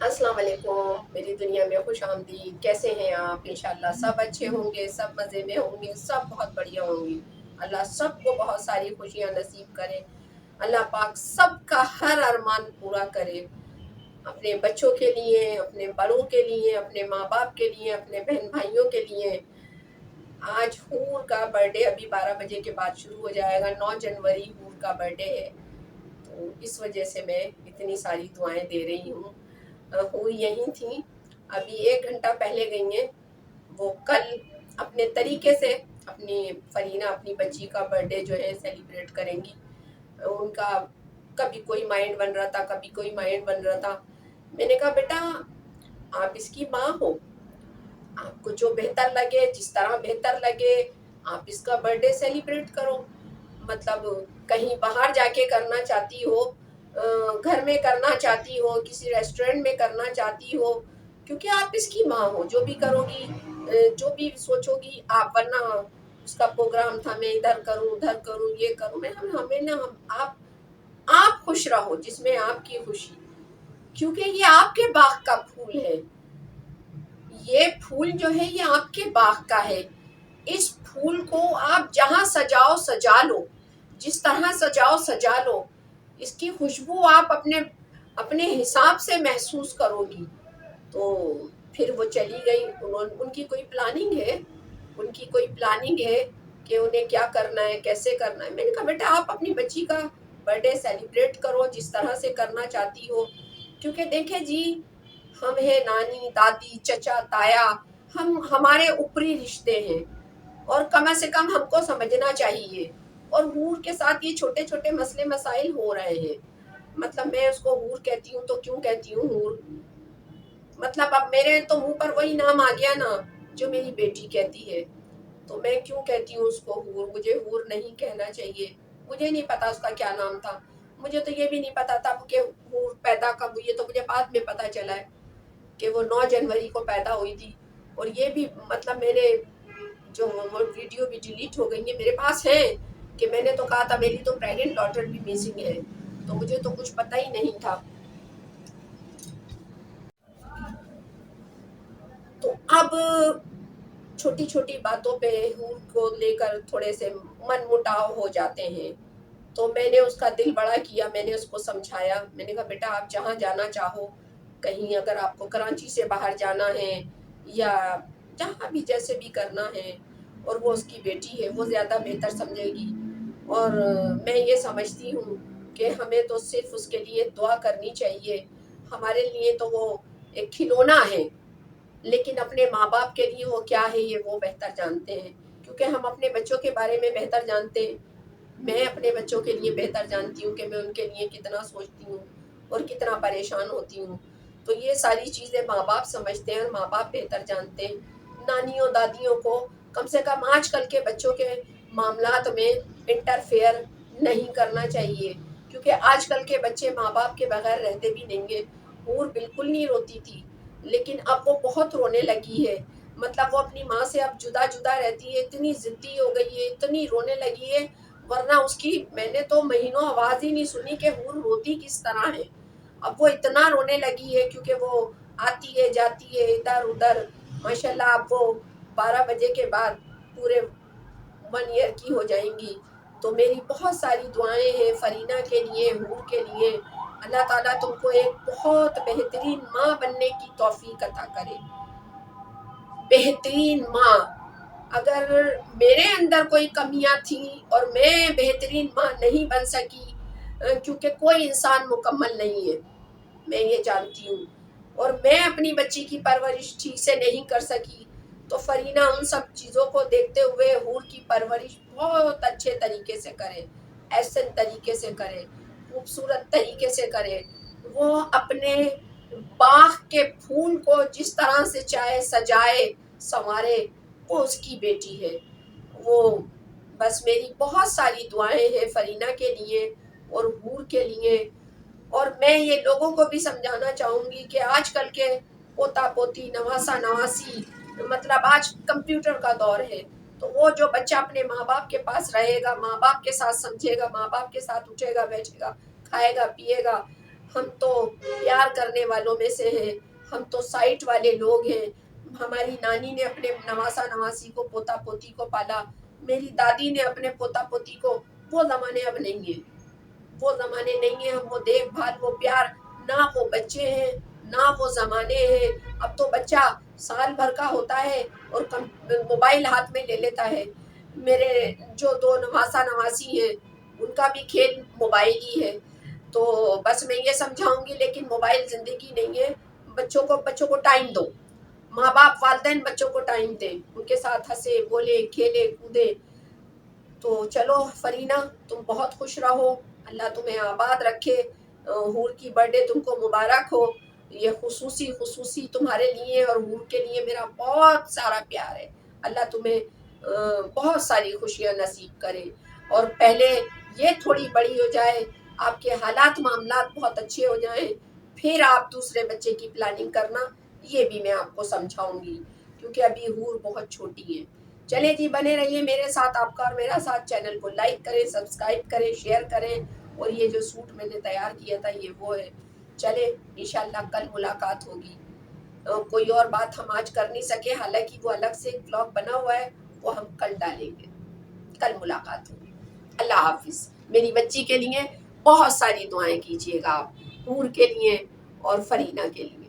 अस्सलाम वालेकुम, मेरी दुनिया में खुश आमदीद। कैसे हैं आप? इंशाल्लाह सब अच्छे होंगे, सब मज़े में होंगे, सब बहुत बढ़िया होंगे। अल्लाह सबको बहुत सारी खुशियाँ नसीब करे। अल्लाह पाक सबका हर अरमान पूरा करे। अपने बच्चों के लिए, अपने बड़ों के लिए, अपने माँ बाप के लिए, अपने बहन भाइयों के लिए। आज हूर का बर्थडे अभी 12 बजे के बाद शुरू हो जाएगा। 9 जनवरी हूर का बर्थडे है, तो इस वजह से मैं इतनी सारी दुआएं दे रही हूँ। हुई यहीं थी, अभी 1 घंटा पहले गई हैं। वो कल अपने तरीके से अपनी फरीना अपनी बच्ची का बर्थडे जो है सेलिब्रेट करेंगी। उनका कभी कोई माइंड बन रहा था, कभी कोई माइंड बन रहा था। मैंने कहा बेटा, आप इसकी माँ हो, आपको जो बेहतर लगे, जिस तरह बेहतर लगे, आप इसका बर्थडे सेलिब्रेट करो। मतलब कहीं बाहर जाके करना चाहती हो, घर में करना चाहती हो, किसी रेस्टोरेंट में करना चाहती हो, क्योंकि आप इसकी माँ हो। जो भी करोगी, जो भी सोचोगी आप, वरना उसका प्रोग्राम था मैं इधर करूं उधर करूं ये करूं। मैं हमें ना हम आप खुश रहो जिसमें आपकी खुशी, क्योंकि ये आपके बाग का फूल है। ये फूल जो है ये आपके बाग का है। इस फूल को आप जहां सजाओ सजा लो, जिस तरह सजाओ सजा लो। इसकी खुशबू आप अपने अपने हिसाब से महसूस करोगी। तो फिर वो चली गई। उनकी कोई प्लानिंग है, उनकी कोई प्लानिंग है कि उन्हें क्या करना है, कैसे करना है। मैंने कहा बेटा, आप अपनी बच्ची का बर्थडे सेलिब्रेट करो जिस तरह से करना चाहती हो। क्योंकि देखे जी, हम है नानी दादी चचा ताया, हम हमारे ऊपरी रिश्ते हैं, और कम से कम हमको समझना चाहिए। और हूर के साथ ये छोटे छोटे मसले मसाइल हो रहे हैं। मतलब मैं उसको हूर कहती हूँ तो क्यों कहती हूँ हूर? मतलब अब मेरे तो मुंह पर वही नाम आ गया ना जो मेरी बेटी कहती है, तो मैं क्यों कहती हूँ उसको हूर? मुझे हूर नहीं कहना चाहिए। मुझे नहीं पता उसका क्या नाम था। मुझे तो ये भी नहीं पता था कि हूर पैदा कब हुई है, तो मुझे बाद में पता चला है कि वो 9 जनवरी को पैदा हुई थी। और ये भी मतलब मेरे जो वो वीडियो भी डिलीट हो गई है, मेरे पास है, कि मैंने तो कहा था मेरी तो प्रेग्नेंट डॉटर भी मिसिंग है, तो मुझे तो कुछ पता ही नहीं था। तो अब छोटी छोटी बातों पे हूर को लेकर थोड़े से मन मुटाव हो जाते हैं। तो मैंने उसका दिल बड़ा किया, मैंने उसको समझाया। मैंने कहा बेटा, आप जहाँ जाना चाहो, कहीं अगर आपको कराची से बाहर जाना है या जहाँ भी जैसे भी करना है, और वो उसकी बेटी है, वो ज़्यादा बेहतर समझेगी। और मैं ये समझती हूँ कि हमें तो सिर्फ उसके लिए दुआ करनी चाहिए। हमारे लिए तो वो एक खिलौना है, लेकिन अपने माँ बाप के लिए वो क्या है ये वो बेहतर जानते हैं, क्योंकि हम अपने बच्चों के बारे में बेहतर जानते हैं। मैं अपने बच्चों के लिए बेहतर जानती हूँ कि मैं उनके लिए कितना सोचती हूँ और कितना परेशान होती हूँ। तो ये सारी चीज़ें माँ बाप समझते हैं और माँ बाप बेहतर जानते हैं। नानियों दादियों को कम से कम आजकल के बच्चों के मामलात में इंटरफेयर नहीं करना चाहिए, क्योंकि आजकल के बच्चे माँ बाप के बगैर रहते भी नहीं है। हूर बिल्कुल नहीं रोती थी, लेकिन अब वो बहुत रोने लगी है। मतलब वो अपनी माँ से अब जुदा जुदा रहती है, इतनी जिद्दी हो गई है, इतनी रोने लगी है। वरना उसकी मैंने तो महीनों आवाज ही नहीं सुनी कि हूर रोती किस तरह है। अब वो इतना रोने लगी है क्योंकि वो आती है जाती है इधर उधर। माशाल्लाह अब वो 12 बजे के बाद पूरे 1 ईयर की हो जाएंगी। तो मेरी बहुत सारी दुआएं हैं फरीना के लिए, हूर के लिए। अल्लाह ताला तुमको एक बहुत बेहतरीन माँ बनने की तौफीक अता करे। बेहतरीन माँ। अगर मेरे अंदर कोई कमियां थी और मैं बेहतरीन माँ नहीं बन सकी, क्योंकि कोई इंसान मुकम्मल नहीं है, मैं ये जानती हूँ, और मैं अपनी बच्ची की परवरिश ठीक से नहीं कर सकी, तो फरीना उन सब चीज़ों को देखते हुए हूर की परवरिश बहुत अच्छे तरीके से करे, ऐसे तरीके से करे, खूबसूरत तरीके से करे। वो अपने बाग के फूल को जिस तरह से चाहे सजाए संवारे, वो उसकी बेटी है। वो बस मेरी बहुत सारी दुआएं हैं फरीना के लिए और हूर के लिए। और मैं ये लोगों को भी समझाना चाहूँगी कि आजकल के पोता पोती नवासा नवासी, मतलब आज कंप्यूटर का दौर है, तो वो जो बच्चा अपने माँ बाप के पास रहेगा, माँ बाप के साथ समझेगा, माँ बाप के साथ उठेगा बैठेगा, खाएगा पिएगा, ہم تو پیار کرنے والوں میں سے ہیں، ہم تو سائٹ والے لوگ ہیں۔ ہماری نانی نے اپنے نواسا نواسی کو، پوتا پوتی کو پالا، میری دادی نے اپنے پوتا پوتی کو۔ وہ زمانے اب نہیں ہیں، وہ زمانے نہیں ہیں، ہم وہ دیکھ بھال، وہ پیار، نہ وہ بچے ہیں نہ وہ زمانے ہیں۔ اب تو بچہ سال بھر کا ہوتا ہے اور موبائل ہاتھ میں لے لیتا ہے۔ میرے جو دو نواسا نواسی ہیں ان کا بھی کھیل موبائل ہی ہے۔ تو بس میں یہ سمجھاؤں گی، لیکن موبائل زندگی نہیں ہے۔ بچوں کو ٹائم دو، ماں باپ والدین بچوں کو ٹائم دیں، ان کے ساتھ ہنسے بولے کھیلے کودے۔ تو چلو فرینہ، تم بہت خوش رہو، اللہ تمہیں آباد رکھے، حور کی برتھ ڈے تم کو مبارک ہو۔ یہ خصوصی تمہارے لیے اور حور کے لیے میرا بہت سارا پیار ہے۔ اللہ تمہیں بہت ساری خوشیاں نصیب کرے، اور پہلے یہ تھوڑی بڑی ہو جائے، آپ کے حالات معاملات بہت اچھے ہو جائیں، پھر آپ دوسرے بچے کی پلاننگ کرنا۔ یہ بھی میں آپ کو سمجھاؤں گی، کیونکہ ابھی حور بہت چھوٹی ہے۔ چلے جی، بنے رہیے میرے ساتھ، آپ کا اور میرا ساتھ۔ چینل کو لائک کریں، سبسکرائب کریں، شیئر کریں، اور یہ جو سوٹ میں نے تیار کیا تھا یہ وہ ہے۔ چلے انشاءاللہ کل ملاقات ہوگی۔ کوئی اور بات ہم آج کر نہیں سکے، حالانکہ وہ الگ سے ایک بلاگ بنا ہوا ہے، وہ ہم کل ڈالیں گے۔ کل ملاقات ہوگی۔ اللہ حافظ۔ میری بچی کے لیے بہت ساری دعائیں کیجیے گا آپ، حور کے لیے اور فرینہ کے لیے۔